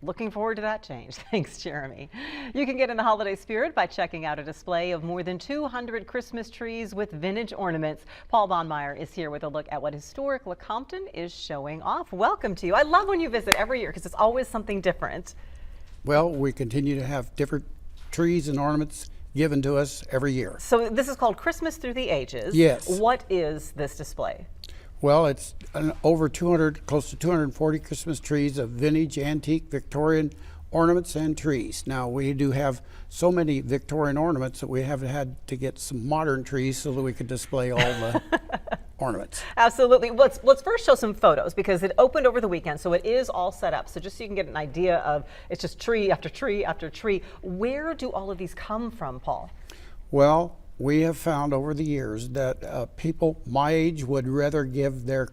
Looking forward to that change. Thanks, Jeremy. You can get in the holiday spirit by checking out a display of more than 200 Christmas trees with vintage ornaments. Paul Bonmeyer is here with a look at what historic Lecompton is showing off. Welcome to you. I love when you visit every year because it's always something different. Well, we continue to have different trees and ornaments given to us every year. So this is called Christmas Through the Ages. Yes. What is this display? Well, it's over 200, close to 240 Christmas trees of vintage, antique, Victorian ornaments and trees. Now, we do have so many Victorian ornaments that we have had to get some modern trees so that we could display all the ornaments. Absolutely. Let's first show some photos because it opened over the weekend, so it is all set up. So just so you can get an idea of, it's just tree after tree after tree. Where do all of these come from, Paul? Well, we have found over the years that people my age would rather give their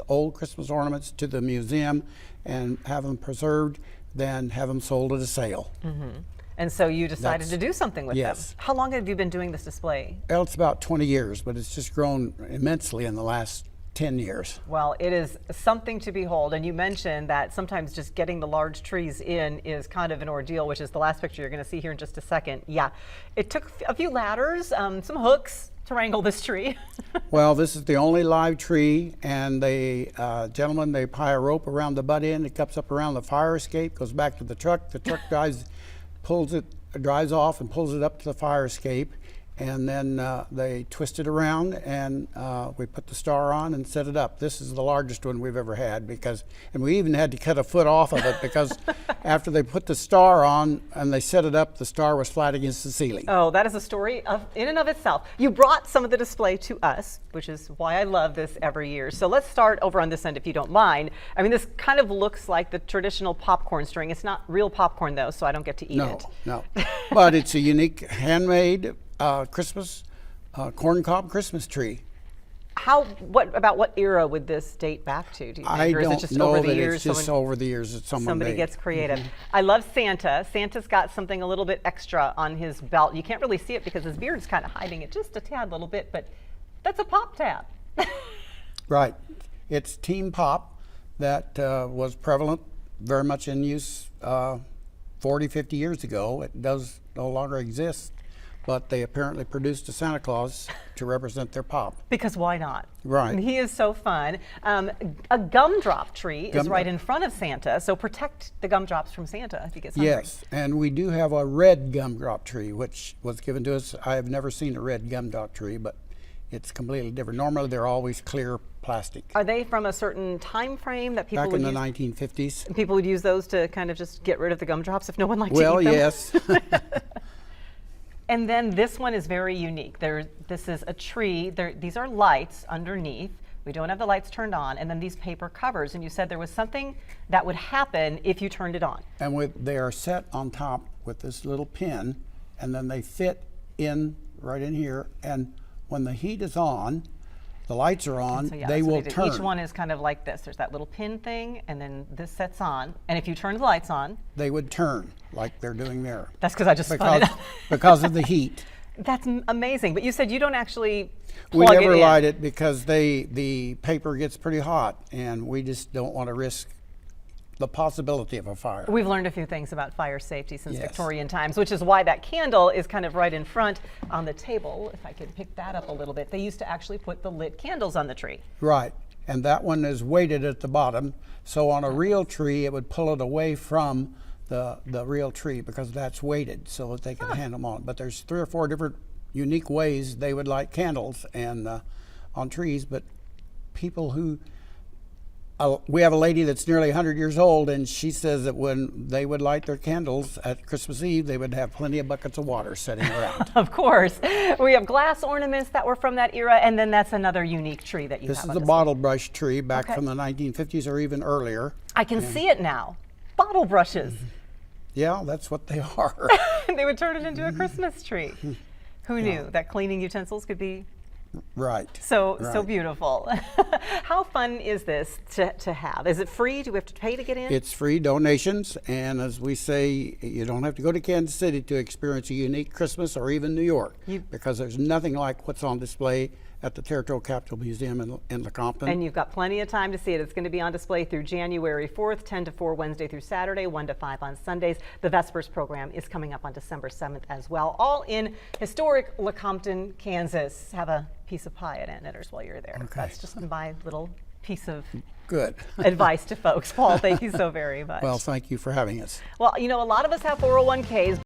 old Christmas ornaments to the museum and have them preserved than have them sold at a sale. Mm-hmm. And so you decided to do something with them. How long have you been doing this display? Well, it's about 20 years, but it's just grown immensely in the last 10 years. Well, it is something to behold, and you mentioned that sometimes just getting the large trees in is kind of an ordeal, which is the last picture you're going to see here in just a second. Yeah, it took a few ladders, some hooks to wrangle this tree. Well, this is the only live tree, and they gentlemen, they tie a rope around the butt end. It comes up around the fire escape, goes back to the truck. The truck drives off and pulls it up to the fire escape. And then they twist it around and we put the star on and set it up. This is the largest one we've ever had and we even had to cut a foot off of it because after they put the star on and they set it up, the star was flat against the ceiling. Oh, that is a story in and of itself. You brought some of the display to us, which is why I love this every year. So let's start over on this end if you don't mind. I mean, this kind of looks like the traditional popcorn string. It's not real popcorn though, so I don't get to eat it. No, but it's a unique handmade Christmas corncob Christmas tree. What era would this date back to? Do you think? I or is don't it just know over the that years, it's just over the years that somebody gets creative. I love Santa. Santa's got something a little bit extra on his belt. You can't really see it because his beard's kind of hiding it just a tad little bit, but that's a pop tab. Right. It's Team Pop that was prevalent, very much in use 40, 50 years ago. It does no longer exist. But they apparently produced a Santa Claus to represent their pop. Because why not? Right. And he is so fun. A gumdrop tree is right in front of Santa, so protect the gumdrops from Santa if he gets hungry. Yes, and we do have a red gumdrop tree, which was given to us. I have never seen a red gumdrop tree, but it's completely different. Normally, they're always clear plastic. Are they from a certain time frame that people Back would in use? the 1950s. People would use those to kind of just get rid of the gumdrops if no one liked to eat them? Well, yes. And then this one is very unique. This is a tree. These are lights underneath. We don't have the lights turned on. And then these paper covers. And you said there was something that would happen if you turned it on. And they are set on top with this little pin. And then they fit right in here. And when the heat is on, the lights are on, so, they will turn. Each one is kind of like this. There's that little pin thing, and then this sets on. And if you turn the lights on, they would turn like they're doing there. That's because I just spun it up. Because of the heat. That's amazing. But you said you don't actually plug We it never in. light it because the paper gets pretty hot, and we just don't want to risk the possibility of a fire. We've learned a few things about fire safety since Yes. Victorian times, which is why that candle is kind of right in front on the table. If I could pick that up a little bit. They used to actually put the lit candles on the tree. Right, and that one is weighted at the bottom, so on a real tree it would pull it away from the real tree because that's weighted so that they can hand them on. But there's 3 or 4 different unique ways they would light candles and on trees, but people who we have a lady that's nearly 100 years old, and she says that when they would light their candles at Christmas Eve, they would have plenty of buckets of water sitting around. Of course. We have glass ornaments that were from that era, and then that's another unique tree that you This have is on a display. bottle brush tree back from the 1950s or even earlier. I can see it now. Bottle brushes. Yeah, that's what they are. They would turn it into a Christmas tree. Who knew that cleaning utensils could be Right. so right. beautiful? How fun is this to have? Is it free? Do we have to pay to get in? It's free donations, and as we say, you don't have to go to Kansas City to experience a unique Christmas or even New York, because there's nothing like what's on display at the Territorial Capital Museum in Lecompton. And you've got plenty of time to see it. It's going to be on display through January 4th, 10 to 4 Wednesday through Saturday, 1 to 5 on Sundays. The Vespers program is coming up on December 7th as well, all in historic Lecompton, Kansas. Have a piece of pie at Aunt Knitter's while you're there. Okay. That's just my little piece of Good. advice to folks. Paul, thank you so very much. Well, thank you for having us. Well, you know, a lot of us have 401ks.